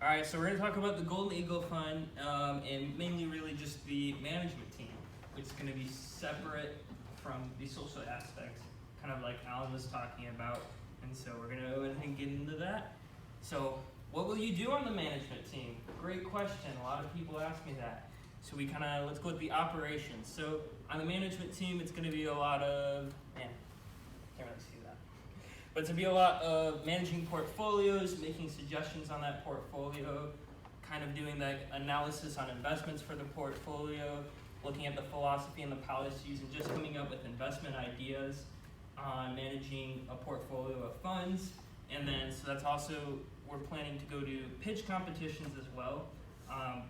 All right, so we're going to talk about the Golden Eagle Fund and mainly really just the management team, which is going to be separate from the social aspects, kind of like Alan was talking about. And so we're going to go ahead and get into that. So what will you do on the management team? Great question. A lot of people ask me that. So let's go with the operations. So on the management team, it's going to be a lot of, can't really see that. But it's going to be a lot of managing portfolios, making suggestions on that portfolio, kind of doing the analysis on investments for the portfolio, looking at the philosophy and the policies, and just coming up with investment ideas on managing a portfolio of funds. And then, so that's also, we're planning to go to pitch competitions as well.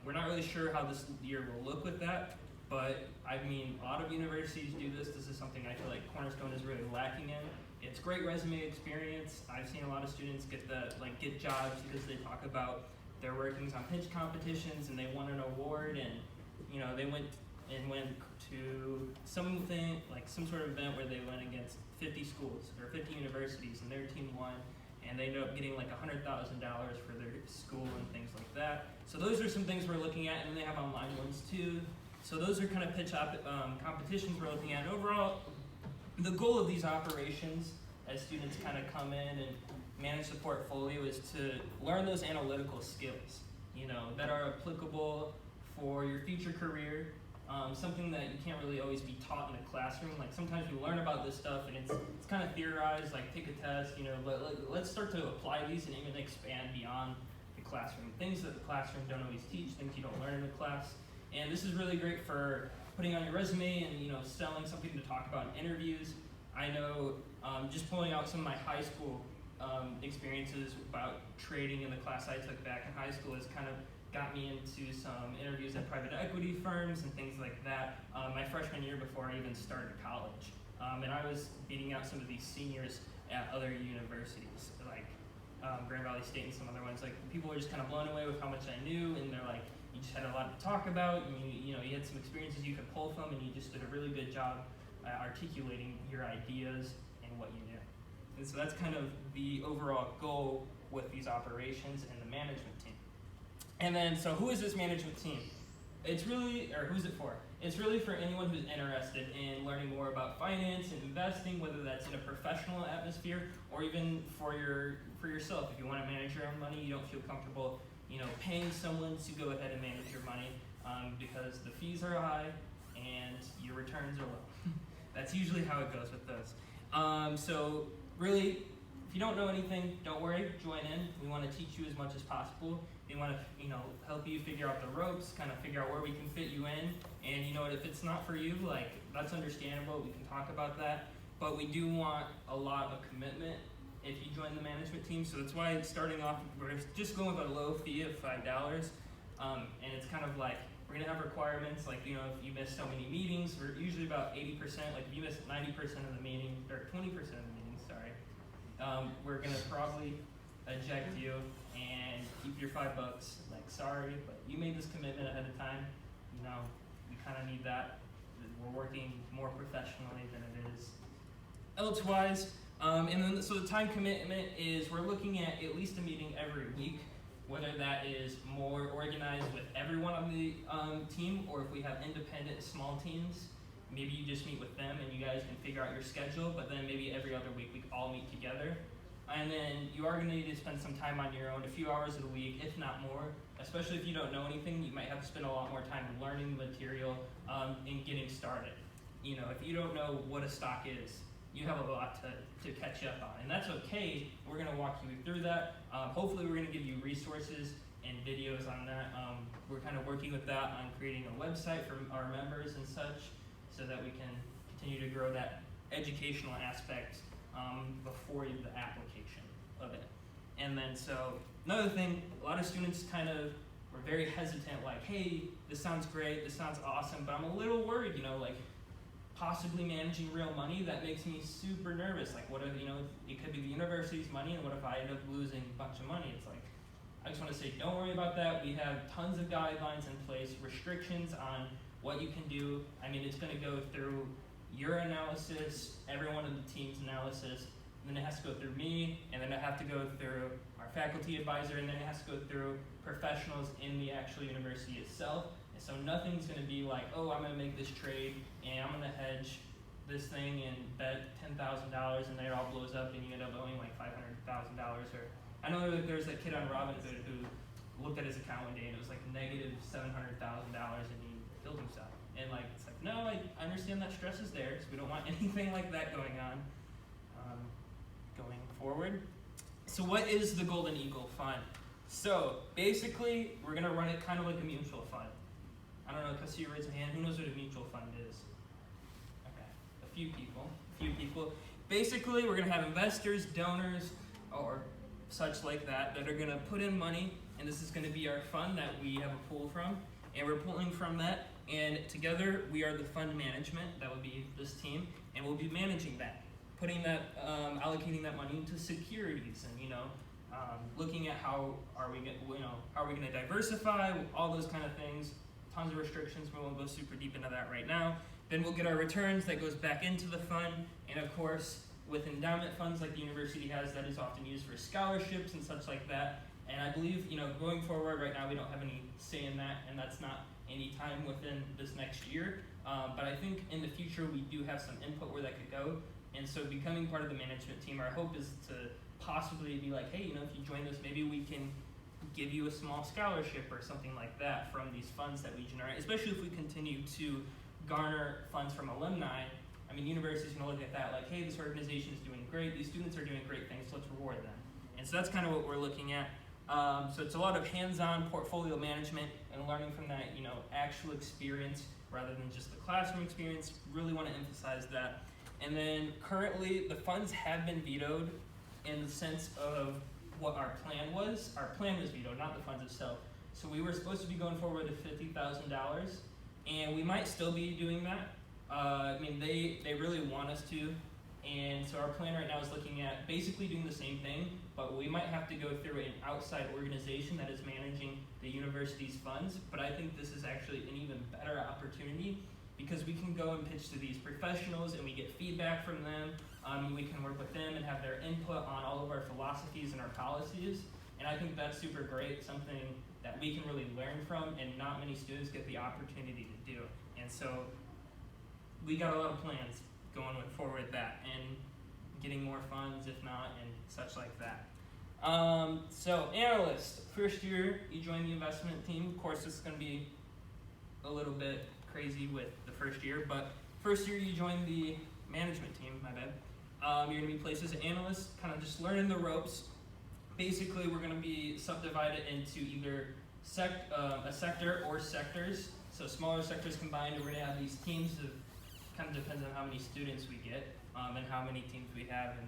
We're not really sure how this year will look with that, but I mean, a lot of universities do this. This is something I feel like Cornerstone is really lacking in. It's great resume experience. I've seen a lot of students get jobs because they talk about their workings on pitch competitions and they won an award, and they went to something like some sort of event where they went against 50 schools or 50 universities and their team won, and they ended up getting like $100,000 for their school and things like that. So those are some things we're looking at, and they have online ones too. So those are kind of pitch competitions we're looking at. And overall, the goal of these operations, as students kind of come in and manage the portfolio, is to learn those analytical skills, that are applicable for your future career. Something that you can't really always be taught in a classroom. Like sometimes we learn about this stuff and it's kind of theorized, like take a test, but let's start to apply these and even expand beyond the classroom. Things that the classroom don't always teach, things you don't learn in a class. And this is really great for putting on your resume and selling something to talk about in interviews. I know just pulling out some of my high school experiences about trading in the class I took back in high school has kind of got me into some interviews at private equity firms and things like that my freshman year before I even started college. And I was beating out some of these seniors at other universities, like Grand Valley State and some other ones. Like people were just kind of blown away with how much I knew, and they're like, you just had a lot to talk about, and you had some experiences you could pull from, and you just did a really good job articulating your ideas and what you knew. And so that's kind of the overall goal with these operations and the management team. And then, so who is this management team? Who's it for? It's really for anyone who's interested in learning more about finance and investing, whether that's in a professional atmosphere or even for yourself. If you want to manage your own money, you don't feel comfortable, paying someone to go ahead and manage your money because the fees are high and your returns are low. That's usually how it goes with those. So really, if you don't know anything, don't worry, join in. We want to teach you as much as possible. We want to, help you figure out the ropes, kind of figure out where we can fit you in. And if it's not for you, that's understandable. We can talk about that. But we do want a lot of commitment if you join the management team. So that's why starting off, we're just going with a low fee of $5. And it's kind of like, we're going to have requirements, like, if you miss so many meetings, we're usually about 80%, like if you miss 90% of the meeting, or 20% of the meetings, sorry, we're going to probably eject you and keep your $5. Like, sorry, but you made this commitment ahead of time. We kind of need that. We're working more professionally than it is elsewise. And then, so the time commitment is we're looking at least a meeting every week, whether that is more organized with everyone on the team, or if we have independent small teams, maybe you just meet with them and you guys can figure out your schedule, but then maybe every other week we all meet together. And then you are going to need to spend some time on your own, a few hours a week, if not more. Especially if you don't know anything, you might have to spend a lot more time learning the material and getting started. If you don't know what a stock is, you have a lot to catch up on. And that's okay. We're going to walk you through that. Hopefully we're going to give you resources and videos on that. We're kind of working with that on creating a website for our members and such so that we can continue to grow that educational aspect before the application of it. And then, so another thing, a lot of students were very hesitant, like, hey, this sounds great, this sounds awesome, but I'm a little worried, possibly managing real money. That makes me super nervous. Like, what if, it could be the university's money, and what if I end up losing a bunch of money? It's like, I just want to say, don't worry about that. We have tons of guidelines in place, restrictions on what you can do. I mean, it's going to go through your analysis, everyone in the team's analysis, and then it has to go through me, and then I have to go through our faculty advisor, and then it has to go through professionals in the actual university itself. And so nothing's going to be like, oh, I'm going to make this trade and I'm going to hedge this thing and bet $10,000 and then it all blows up and you end up owing like $500,000. Or I know there's that kid on Robinhood who looked at his account one day and it was like negative $700,000 and he killed himself. And like, it's like, no, I understand that stress is there, so we don't want anything like that going on going forward. So what is the Golden Eagle Fund? So basically, we're gonna run it kind of like a mutual fund. I don't know, Cassie, raise a hand. Who knows what a mutual fund is? Okay, a few people. Basically, we're gonna have investors, donors, or such like that are gonna put in money, and this is gonna be our fund that we have a pool from, and we're pulling from that, and together we are the fund management. That would be this team, and we'll be managing that, putting that, allocating that money into securities, and looking at how are we gonna diversify, all those kind of things. Tons of restrictions. We won't go super deep into that right now. Then we'll get our returns that goes back into the fund, and of course, with endowment funds like the university has, that is often used for scholarships and such like that. And I believe, going forward right now, we don't have any say in that, and that's not any time within this next year. But I think in the future, we do have some input where that could go. And so becoming part of the management team, our hope is to possibly be like, hey, if you join us, maybe we can give you a small scholarship or something like that from these funds that we generate, especially if we continue to garner funds from alumni. I mean, universities are going to look at that like, hey, this organization is doing great, these students are doing great things, so let's reward them. And so that's kind of what we're looking at. So it's a lot of hands-on portfolio management and learning from that, actual experience rather than just the classroom experience. Really want to emphasize that. And then currently, the funds have been vetoed in the sense of what our plan was. Our plan was vetoed, not the funds itself. So we were supposed to be going forward with $50,000, and we might still be doing that. They really want us to, and so our plan right now is looking at basically doing the same thing, but we might have to go through an outside organization that is managing the university's funds. But I think this is actually an even better opportunity because we can go and pitch to these professionals and we get feedback from them. We can work with them and have their input on all of our philosophies and our policies. And I think that's super great, something that we can really learn from and not many students get the opportunity to do. And so we got a lot of plans going forward with that and getting more funds if not and such like that. So analyst, first year you join the investment team. Of course, this is going to be a little bit crazy with the first year, but first year you join the management team, my bad. You're going to be placed as an analyst, kind of just learning the ropes. Basically, we're going to be subdivided into either a sector or sectors. So smaller sectors combined, we're going to have these teams of, kind of depends on how many students we get and how many teams we have, and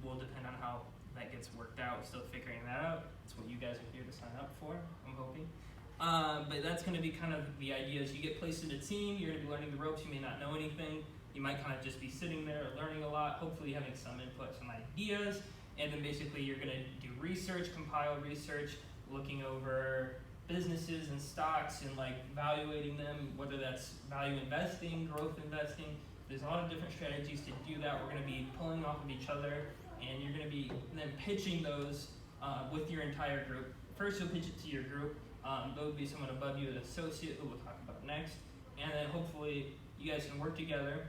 will depend on how that gets worked out. We're still figuring that out. That's what you guys are here to sign up for, I'm hoping. But that's going to be kind of the idea is you get placed in a team, you're going to be learning the ropes, you may not know anything. You might kind of just be sitting there learning a lot, hopefully having some input, some ideas, and then basically you're going to do research, compile research, looking over businesses and stocks and like evaluating them, whether that's value investing, growth investing. There's a lot of different strategies to do that. We're going to be pulling off of each other, and you're going to be then pitching those with your entire group. First, you'll pitch it to your group. There will be someone above you, an associate, who we'll talk about next, and then hopefully you guys can work together.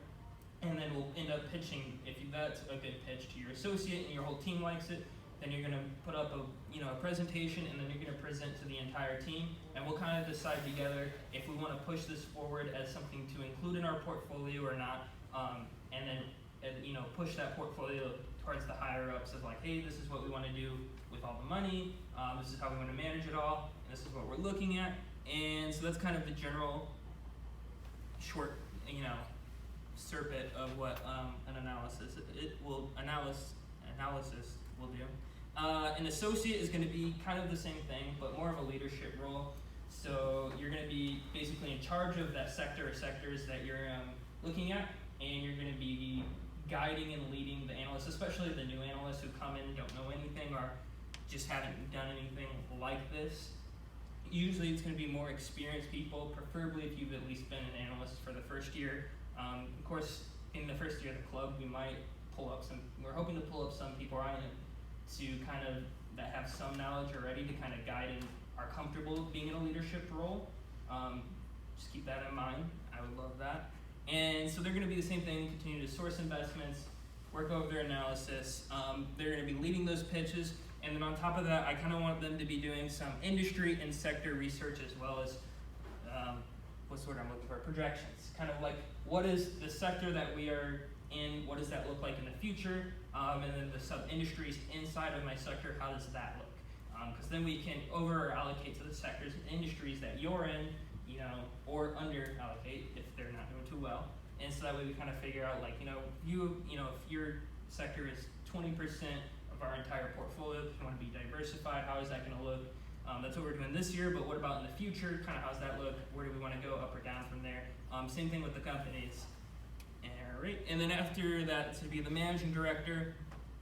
And then we'll end up pitching, if that's a good pitch, to your associate and your whole team likes it, then you're going to put up a presentation, and then you're going to present to the entire team, and we'll kind of decide together if we want to push this forward as something to include in our portfolio or not, and then push that portfolio towards the higher ups of like, hey, this is what we want to do with all the money, this is how we want to manage it all, and this is what we're looking at. And so that's kind of the general short, serpent of what an analysis will do. An associate is going to be kind of the same thing, but more of a leadership role. So you're going to be basically in charge of that sector or sectors that you're looking at, and you're going to be guiding and leading the analysts, especially the new analysts who come in and don't know anything or just haven't done anything like this. Usually it's going to be more experienced people, preferably if you've at least been an analyst for the first year. Of course, in the first year of the club, we're hoping to pull up some people on it to kind of that have some knowledge already to kind of guide and are comfortable being in a leadership role. Just keep that in mind. I would love that. And so they're going to be the same thing, continue to source investments, work over their analysis. They're going to be leading those pitches. And then on top of that, I kind of want them to be doing some industry and sector research as well as, what's the word I'm looking for, projections. Kind of like, what is the sector that we are in, what does that look like in the future? And then the sub-industries inside of my sector, how does that look? Because then we can over-allocate to the sectors and industries that you're in, or under-allocate if they're not doing too well. And so that way we kind of figure out, like, if your sector is 20% of our entire portfolio, if you want to be diversified, how is that going to look? That's what we're doing this year, but what about in the future? Kind of how's that look? Where do we want to go, up or down from there? Same thing with the companies. All right, and then after that, it's going to be the managing director,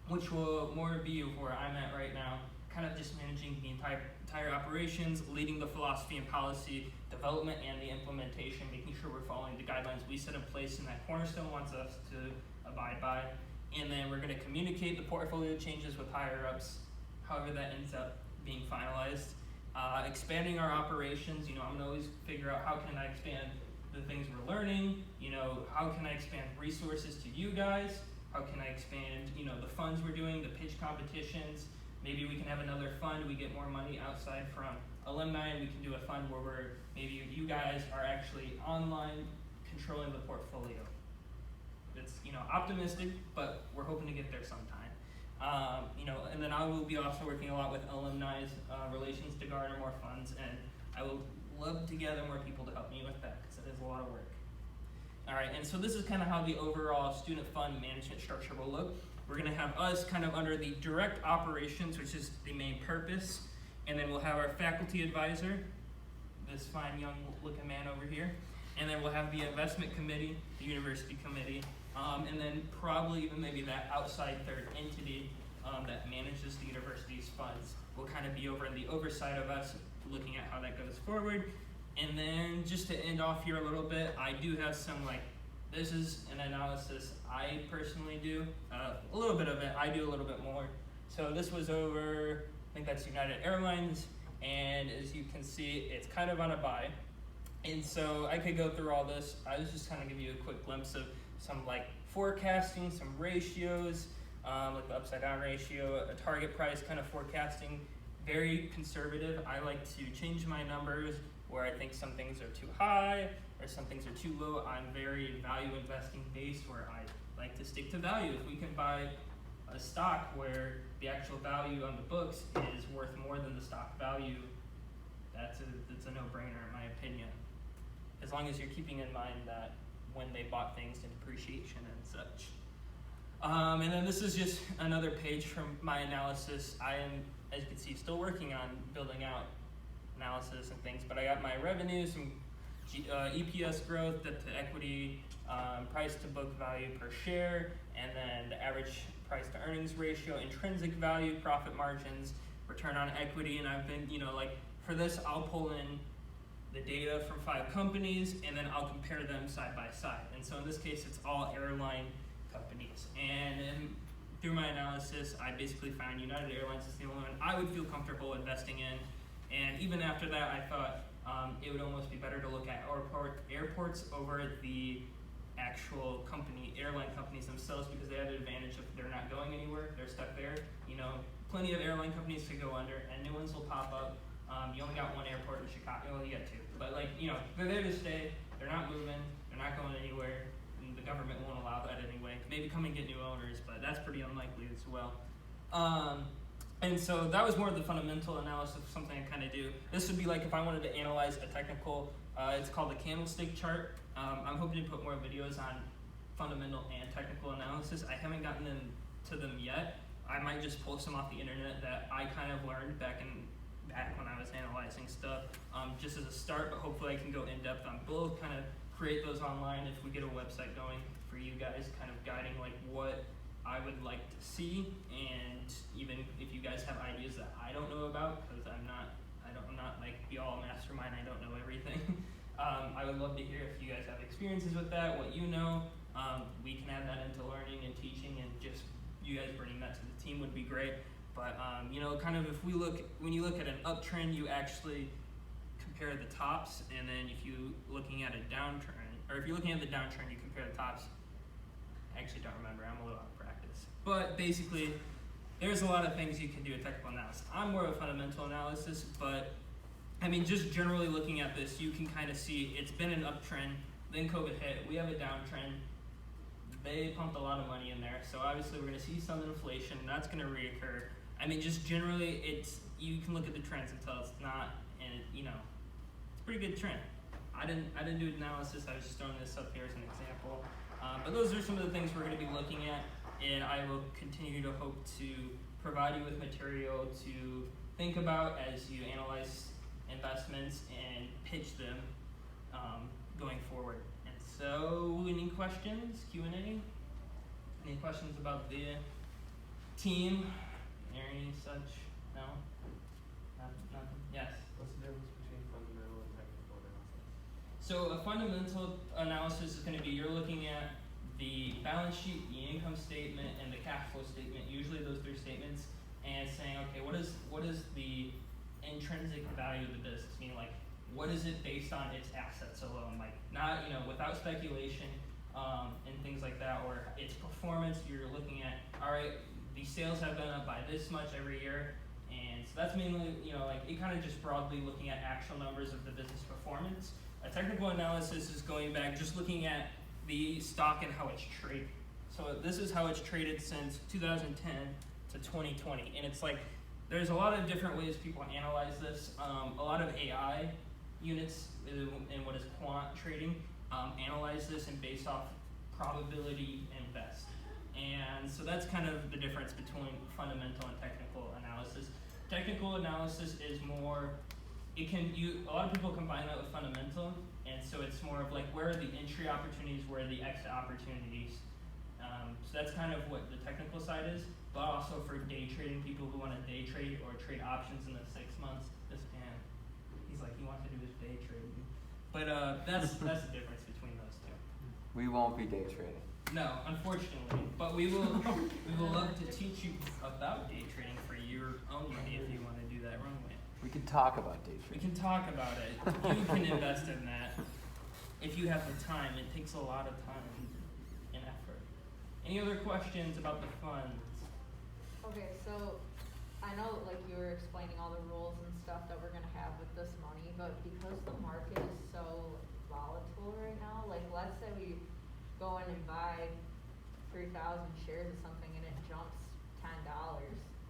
which will more be where I'm at right now, kind of just managing the entire operations, leading the philosophy and policy development and the implementation, making sure we're following the guidelines we set in place and that Cornerstone wants us to abide by. And then we're going to communicate the portfolio changes with higher ups, however that ends up being finalized. Expanding our operations, I'm going to always figure out how can I expand the things we're learning, how can I expand resources to you guys, how can I expand, the funds we're doing, the pitch competitions. Maybe we can have another fund, we get more money outside from alumni, and we can do a fund where maybe you guys are actually online controlling the portfolio. It's, optimistic, but we're hoping to get there sometime. And then I will be also working a lot with alumni's relations to garner more funds, and I will love to gather more people to help me with that, because it is a lot of work. All right, and so this is kind of how the overall student fund management structure will look. We're going to have us kind of under the direct operations, which is the main purpose, and then we'll have our faculty advisor, this fine young looking man over here, and then we'll have the investment committee, the university committee, and then probably even maybe that outside third entity that manages the university's funds will kind of be over in the oversight of us, looking at how that goes forward. And then just to end off here a little bit, I do have some, this is an analysis I personally do. A little bit of it, I do a little bit more. So this was over, I think that's United Airlines, and as you can see, it's kind of on a buy. And so I could go through all this. I was just kind of give you a quick glimpse of some forecasting, some ratios, like the upside down ratio, a target price kind of forecasting, very conservative. I like to change my numbers where I think some things are too high or some things are too low. I'm very value investing based, where I like to stick to value. If we can buy a stock where the actual value on the books is worth more than the stock value, that's a no-brainer in my opinion. As long as you're keeping in mind that when they bought things and depreciation and such. And then this is just another page from my analysis. I am, as you can see, still working on building out analysis and things, but I got my revenue, some EPS growth, debt to equity, price to book value per share, and then the average price to earnings ratio, intrinsic value, profit margins, return on equity. And I've been, for this, I'll pull in the data from 5 companies, and then I'll compare them side by side. And so in this case, it's all airline companies. And through my analysis, I basically found United Airlines is the only one I would feel comfortable investing in. And even after that, I thought it would almost be better to look at airports over the actual airline companies themselves, because they have the advantage of they're not going anywhere, they're stuck there. Plenty of airline companies to go under, and new ones will pop up. You only got one airport in Chicago, well, you got 2. But they're there to stay, they're not moving, they're not going anywhere, and the government won't allow that anyway. Maybe come and get new owners, but that's pretty unlikely as well. And so that was more of the fundamental analysis of something I kind of do. This would be like if I wanted to analyze a technical, it's called the candlestick chart. I'm hoping to put more videos on fundamental and technical analysis. I haven't gotten into them yet. I might just pull some off the internet that I kind of learned back when I was analyzing stuff, just as a start, but hopefully I can go in depth on both, kind of create those online if we get a website going for you guys, kind of guiding what I would like to see, and even if you guys have ideas that I don't know about, because I'm not be all mastermind, I don't know everything. I would love to hear if you guys have experiences with that, what you know. We can add that into learning and teaching, and just you guys bringing that to the team would be great. But kind of when you look at an uptrend, you actually compare the tops, and then if you looking at a downtrend, or if you're looking at the downtrend, you compare the tops. I actually don't remember. I'm a little out of practice. But basically, there's a lot of things you can do with technical analysis. I'm more of a fundamental analysis, but just generally looking at this, you can kind of see it's been an uptrend, then COVID hit, we have a downtrend, they pumped a lot of money in there, so obviously we're going to see some inflation, and that's going to reoccur. Just generally, you can look at the trends and tell it's not, and it's a pretty good trend. I didn't do analysis, I was just throwing this up here as an example. But those are some of the things we're going to be looking at, and I will continue to hope to provide you with material to think about as you analyze investments and pitch them going forward. And so, any questions, Q&A? Any questions about the team or any such? No? Nothing? Yes? What's the difference between fundamental and technical analysis? So a fundamental analysis is going to be you're looking at the balance sheet, the income statement, and the cash flow statement, usually those three statements, and saying, okay, what is the intrinsic value of the business? Meaning, like, what is it based on its assets alone? Like, not, without speculation and things like that, or its performance. You're looking at, all right, the sales have gone up by this much every year, and so that's mainly, it kind of just broadly looking at actual numbers of the business performance. A technical analysis is going back, just looking at the stock and how it's traded. So this is how it's traded since 2010 to 2020, and it's like, there's a lot of different ways people analyze this. A lot of AI units in what is quant trading analyze this and based off probability and best. And so that's kind of the difference between fundamental and technical analysis. Technical analysis is more, a lot of people combine that with fundamental, and so it's more of like, where are the entry opportunities, where are the exit opportunities. So that's kind of what the technical side is, but also for day trading, people who want to day trade or trade options in the 6 months. This man, he's like, he wants to do his day trading. But that's the difference between those two. We won't be day trading. No, unfortunately, but we will love to teach you about day trading for your own money if you want to do that wrong way. We can talk about day We trading. can talk about it. You can invest in that if you have the time. It takes a lot of time and effort. Any other questions about the funds? Okay, so I know like you were explaining all the rules and stuff that we're gonna have with this money, but because the market is so volatile right now, like let's say we go in and buy 3,000 shares of something and it jumps $10,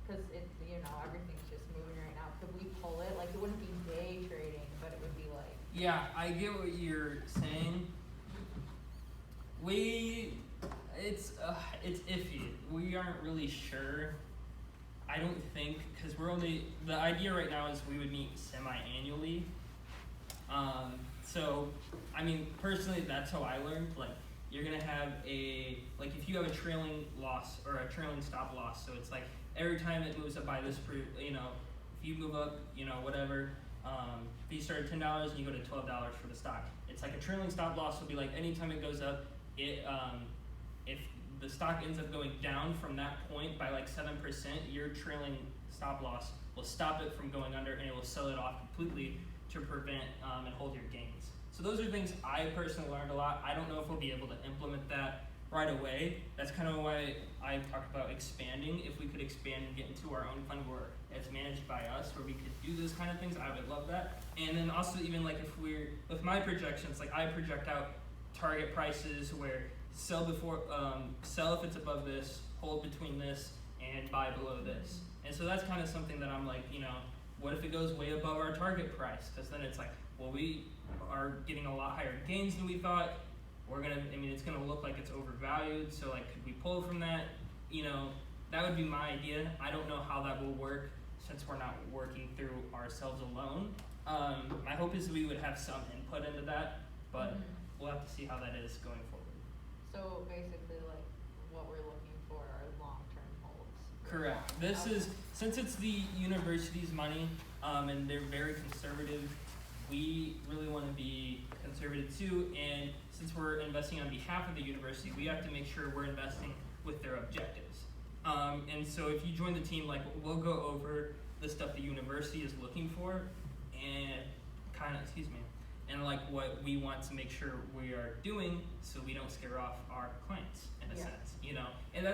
because everything's just moving right now. Could we pull it? Like, it wouldn't be day trading, but it would be like. Yeah, I get what you're saying. It's iffy. We aren't really sure. I don't think, because the idea right now is we would meet semi-annually. So, personally, that's how I learned. Like, you're gonna have if you have a trailing loss or a trailing stop loss, so it's like every time it moves up by this, if you move up, whatever, if you start at $10 and you go to $12 for the stock, it's like a trailing stop loss will be like anytime it goes up, if the stock ends up going down from that point by like 7%, your trailing stop loss will stop it from going under, and it will sell it off completely to prevent and hold your gains. So those are things I personally learned a lot. I don't know if we'll be able to implement that right away. That's kind of why I talked about expanding. If we could expand and get into our own fund where it's managed by us, where we could do those kind of things, I would love that. And then also even like if we're, with my projections, like I project out target prices where sell if it's above this, hold between this, and buy below this. And so that's kind of something that I'm like, what if it goes way above our target price? Because then it's like, well, we are getting a lot higher gains than we thought. It's gonna look like it's overvalued. So like, could we pull from that? That would be my idea. I don't know how that will work since we're not working through ourselves alone. My hope is we would have some input into that, but we'll have to see how that is going forward. So basically, like, what we're looking for are long-term holds. Correct. This is, since it's the university's money, and they're very conservative, we really want to be conservative too, and since we're investing on behalf of the university, we have to make sure we're investing with their objectives. And so if you join the team, like we'll go over the stuff the university is looking for, and and like what we want to make sure we are doing, so we don't scare off our clients in a Yeah. sense, And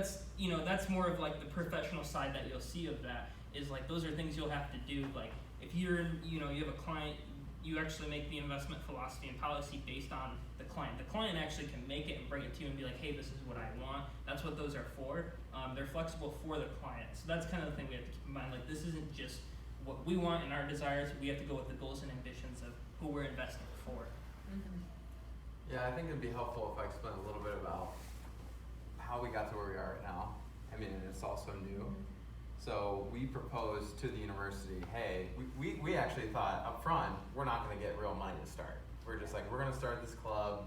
that's more of like the professional side that you'll see of that is like those are things you'll have to do. Like if you're, you have a client, you actually make the investment philosophy and policy based on the client. The client actually can make it and bring it to you and be like, hey, this is what I want. That's what those are for. They're flexible for the client. So that's kind of the thing we have to keep in mind. Like this isn't just what we want and our desires. We have to go with the goals and ambitions of who we're investing for. Mhm. Yeah, I think it'd be helpful if I explain a little bit about how we got to where we are right now. I mean, and it's also new. So we proposed to the university, hey, we actually thought up front, we're not gonna get real money to start. We're just like, we're gonna start this club,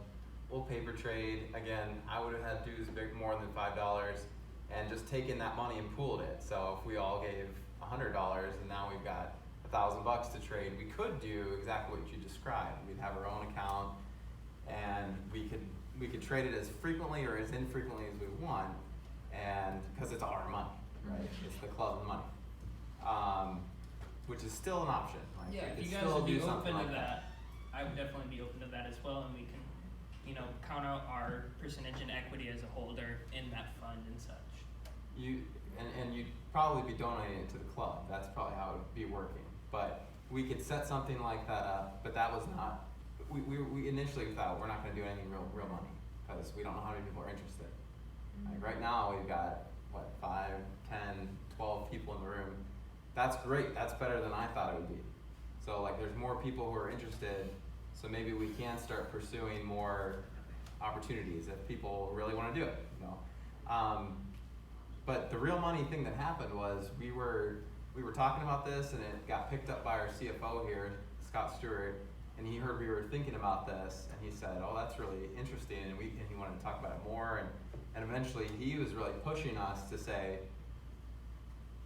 we'll paper trade. Again, I would have had dues big more than $5 and just taken that money and pooled it. So if we all gave $100 and now we've got $1,000 to trade, we could do exactly what you described. We'd have our own account and we could trade it as frequently or as infrequently as we want, and because it's our money, right? It's the club's money, which is still an option. Like, Yeah, we if could you guys still would be do something open to like that, I would definitely be open to that as well, and we can, count out our percentage in equity as a holder in that fund and such. And you'd probably be donating it to the club. That's probably how it would be working. But we could set something like that up, but that was not. We initially thought we're not going to do any real money because we don't know how many people are interested. Like right now we've got 5, 10, 12 people in the room. That's great. That's better than I thought it would be. So like there's more people who are interested. So maybe we can start pursuing more opportunities if people really want to do it. But the real money thing that happened was we were talking about this and it got picked up by our CFO here, Scott Stewart, and he heard we were thinking about this and he said, oh, that's really interesting, and he wanted to talk about it more, and eventually he was really pushing us to say,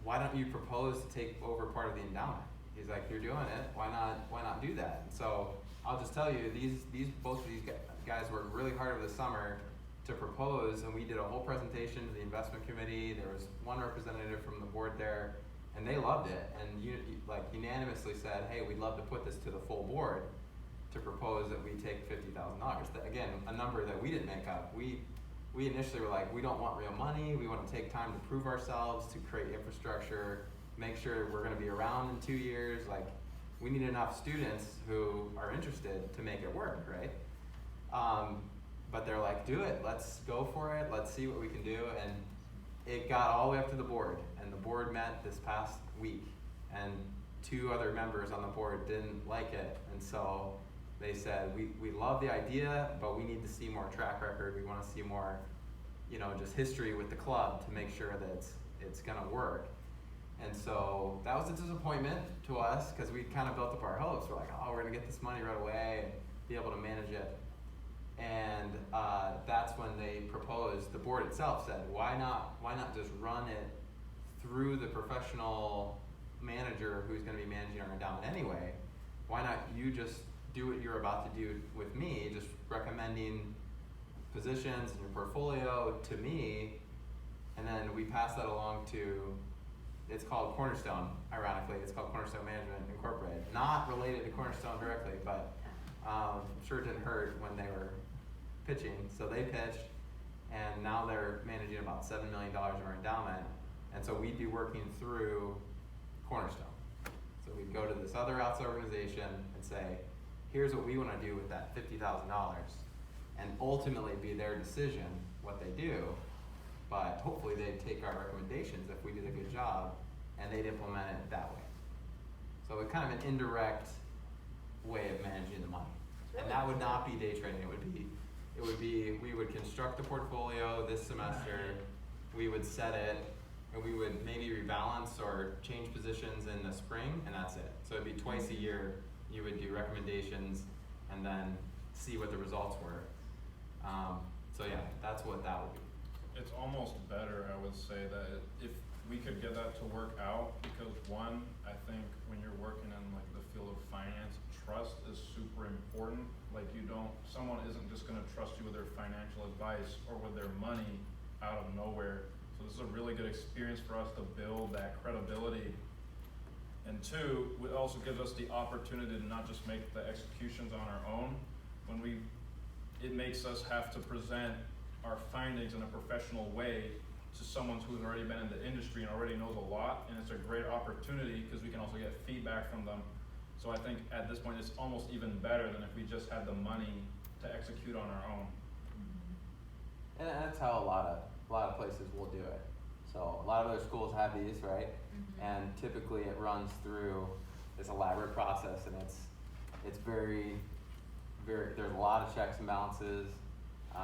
why don't you propose to take over part of the endowment? He's like, you're doing it, why not do that? And so I'll just tell you, both of these guys worked really hard over the summer to propose, and we did a whole presentation to the investment committee. There was one representative from the board there, and they loved it, and unanimously said, hey, we'd love to put this to the full board to propose that we take $50,000. Again, a number that we didn't make up. We initially were like, we don't want real money, we want to take time to prove ourselves, to create infrastructure, make sure we're going to be around in 2 years. Like, we need enough students who are interested to make it work, right? But they're like, do it, let's go for it, let's see what we can do. And it got all the way up to the board, and the board met this past week, and 2 other members on the board didn't like it, and so they said, we love the idea, but we need to see more track record, we want to see more, just history with the club to make sure that it's going to work. And so that was a disappointment to us, because we kind of built up our hopes. We're like, oh, we're going to get this money right away and be able to manage it. And that's when they proposed, the board itself said, why not just run it through the professional manager who's going to be managing our endowment anyway? Why not you just do what you're about to do with me, just recommending positions in your portfolio to me, and then we pass that along to, it's called Cornerstone, ironically, it's called Cornerstone Management Incorporated. Not related to Cornerstone directly, but sure it didn't hurt when they were pitching. So they pitched, and now they're managing about $7 million in our endowment, and so we'd be working through Cornerstone. So we'd go to this other outside organization and say, here's what we want to do with that $50,000, and ultimately be their decision what they do, but hopefully they'd take our recommendations if we did a good job, and they'd implement it that way. So it's kind of an indirect way of managing the money. And that would not be day trading. It would be we would construct the portfolio this semester, we would set it, and we would maybe rebalance or change positions in the spring, and that's it. So it'd be twice a year you would do recommendations and then see what the results were. So yeah, that's what that would be. It's almost better, I would say, that if we could get that to work out, because one, I think when you're working in like the field of finance, trust is super important. Like someone isn't just gonna trust you with their financial advice or with their money out of nowhere. So this is a really good experience for us to build that credibility. And two, it also gives us the opportunity to not just make the executions on our own. It makes us have to present our findings in a professional way to someone who's already been in the industry and already knows a lot, and it's a great opportunity because we can also get feedback from them. So I think at this point it's almost even better than if we just had the money to execute on our own. And that's how a lot of places will do it. So a lot of other schools have these, right? And typically it runs through this elaborate process, and it's very, there's a lot of checks and balances.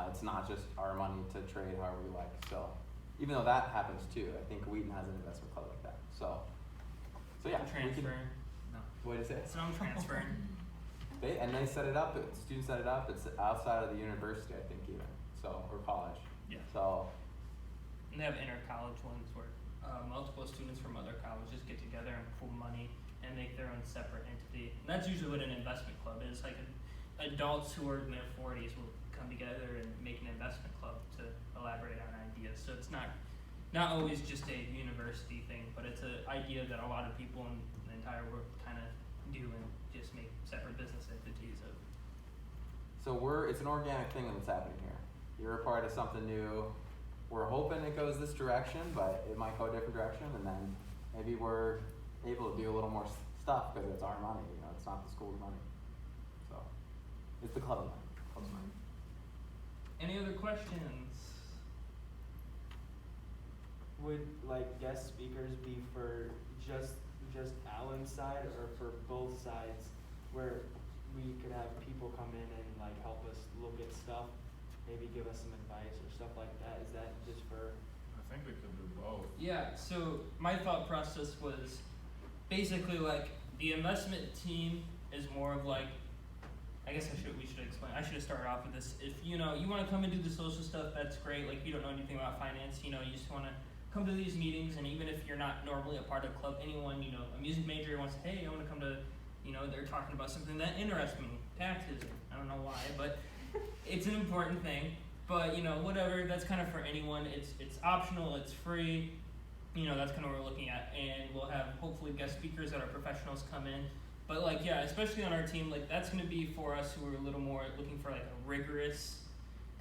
It's not just our money to trade however we like. So even though that happens too, I think Wheaton has an investment club like that. So yeah, I'm we can. transferring. No. What did you say? So I'm transferring. They set it up. Students set it up. It's outside of the university, I think, even or college. Yeah. So And they have inter-college ones where multiple students from other colleges get together and pool money and make their own separate entity. And that's usually what an investment club is. Like adults who are in their 40s will come together and make an investment club to elaborate on ideas. So it's not always just a university thing, but it's an idea that a lot of people in the entire world kind of do and just make separate business entities of. So it's an organic thing that's happening here. You're a part of something new. We're hoping it goes this direction, but it might go a different direction, and then maybe we're able to do a little more stuff because it's our money. It's not the school's money. So it's the club's money. Club's money. Any other questions? Would like guest speakers be for just Alan's side or for both sides, where we could have people come in and like help us look at stuff, maybe give us some advice or stuff like that? Is that just for? I think we could do both. Yeah, so my thought process was basically like the investment team is more of like, I guess we should explain. I should have started off with this. If you want to come and do the social stuff, that's great. Like you don't know anything about finance, you just want to come to these meetings, and even if you're not normally a part of the club, anyone, a music major wants to, hey, I want to come to, they're talking about something that interests me, taxes. I don't know why, but it's an important thing. But whatever, that's kind of for anyone. It's optional, it's free. That's kind of what we're looking at, and we'll have hopefully guest speakers that are professionals come in. But especially on our team, that's going to be for us who are a little more looking for like a rigorous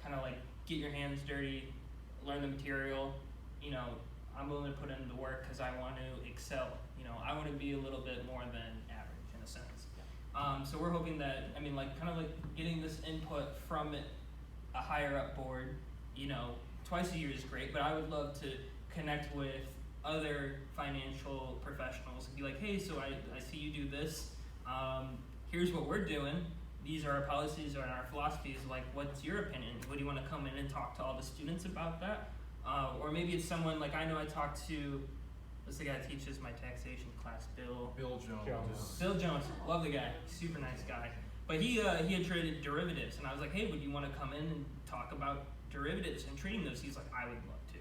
kind of like get your hands dirty, learn the material. I'm willing to put in the work because I want to excel. I want to be a little bit more than average in a sense. So we're hoping that, kind of like getting this input from a higher up board, twice a year is great, but I would love to connect with other financial professionals and be like, hey, so I see you do this. Here's what we're doing. These are our policies and our philosophies. Like, what's your opinion? Would you want to come in and talk to all the students about that? Or maybe it's someone like I know I talked to, what's the guy that teaches my taxation class, Bill Jones. Bill Jones, love the guy, super nice guy. But he had traded derivatives, and I was like, hey, would you want to come in and talk about derivatives and trading those? He's like, I would love to.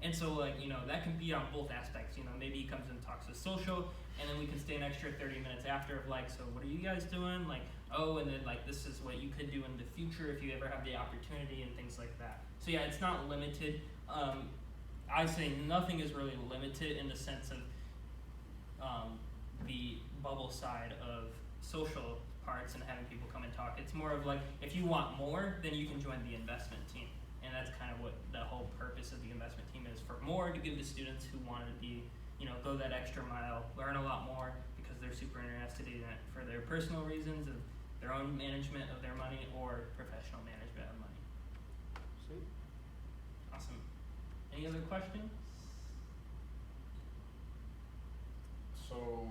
And so that can be on both aspects. Maybe he comes and talks to social, and then we can stay an extra 30 minutes after of so what are you guys doing? And then this is what you could do in the future if you ever have the opportunity and things like that. So yeah, it's not limited. I say nothing is really limited in the sense of the bubble side of social parts and having people come and talk. It's more of if you want more, then you can join the investment team. And that's kind of what the whole purpose of the investment team is, for more to give the students who want to be, go that extra mile, learn a lot more because they're super interested in it for their personal reasons of their own management of their money or professional management of money. Sweet. Awesome. Any other questions? So,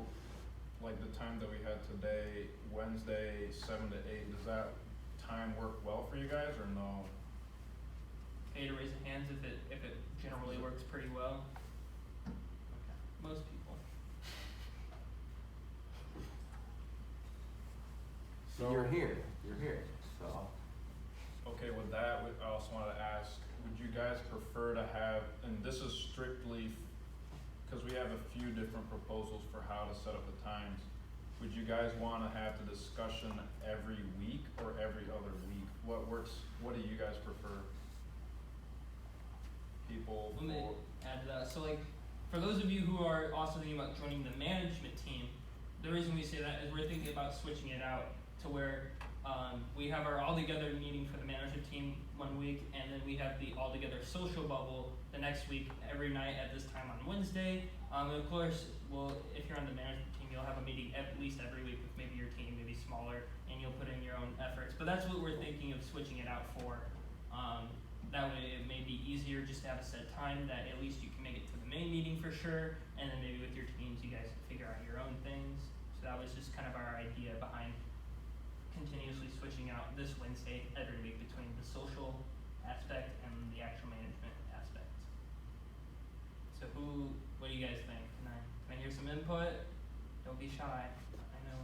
the time that we had today, Wednesday, 7 to 8, does that time work well for you guys or no? Okay, to raise your hands if it generally works pretty well. Okay. Most people. So you're here. So Okay, with that, I also wanted to ask, would you guys prefer to have, and this is strictly, because we have a few different proposals for how to set up the times, would you guys want to have the discussion every week or every other week? What works, what do you guys prefer? people Let me for, add to that. So like, for those of you who are also thinking about joining the management team, the reason we say that is we're thinking about switching it out to where we have our all-together meeting for the management team one week, and then we have the all-together social bubble the next week, every night at this time on Wednesday. And of course, if you're on the management team, you'll have a meeting at least every week with maybe your team, maybe smaller, and you'll put in your own efforts. But that's what we're thinking of switching it out for. That way it may be easier just to have a set time that at least you can make it to the main meeting for sure, and then maybe with your teams you guys can figure out your own things. So that was just kind of our idea behind continuously switching out this Wednesday every week between the social aspect and the actual management aspect. So what do you guys think? Can I hear some input? Don't be shy. I know.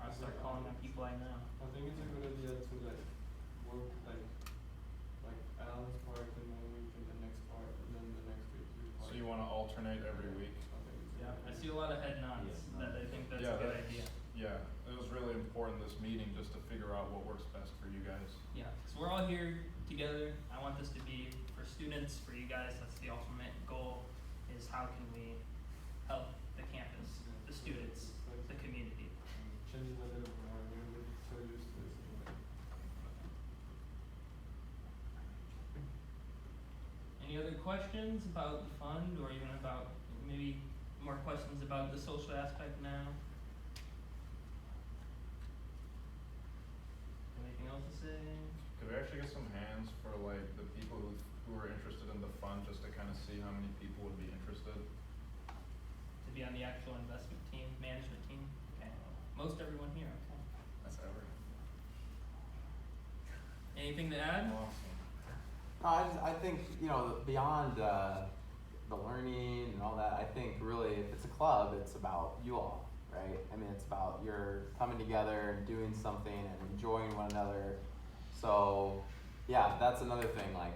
I'll start calling on people I know. I think it's a good idea to like work like Alan's part in 1 week and the next part and then the next week your part. so you wanna alternate every week? I think it's a Yeah, good I idea. see a lot of head nods that I think that's Yeah, a good that's- idea. Yeah, it was really important this meeting just to figure out what works best for you guys. Yeah, so we're all here together. I want this to be for students, for you guys. That's the ultimate goal, is how can we help the campus, the students, the community. Changes a little more. We're so used to this anyway. Any other questions about the fund, or even about maybe more questions about the social aspect now? Anything else to say? Could we actually get some hands for like the people who are interested in the fund, just to kind of see how many people would be interested? To be on the actual investment team, management team? Okay. Most everyone here, okay. That's everyone. Anything to add? Awesome. I think, beyond the learning and all that, I think really if it's a club, it's about you all, right? I mean, it's about you're coming together and doing something and enjoying one another. So, yeah, that's another thing. Like,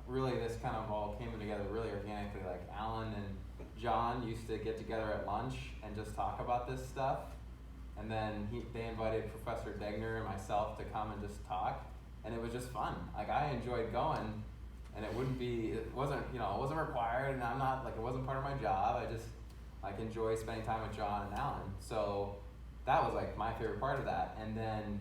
really, this kind of all came together really organically. Like, Alan and John used to get together at lunch and just talk about this stuff. And then they invited Professor Degner and myself to come and just talk. And it was just fun. Like, I enjoyed going. And it wasn't required, and I'm not, like, it wasn't part of my job. I just, like, enjoy spending time with John and Alan. So that was, like, my favorite part of that. And then,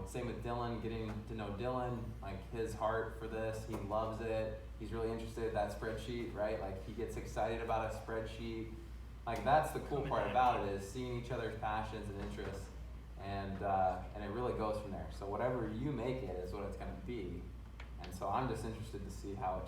same with Dylan, getting to know Dylan, like, his heart for this, he loves it. He's really interested in that spreadsheet, right? Like, he gets excited about a spreadsheet. Like, that's the cool part about it, is seeing each other's passions and interests. And it really goes from there. So whatever you make it is what it's gonna be. And so I'm just interested to see how it turns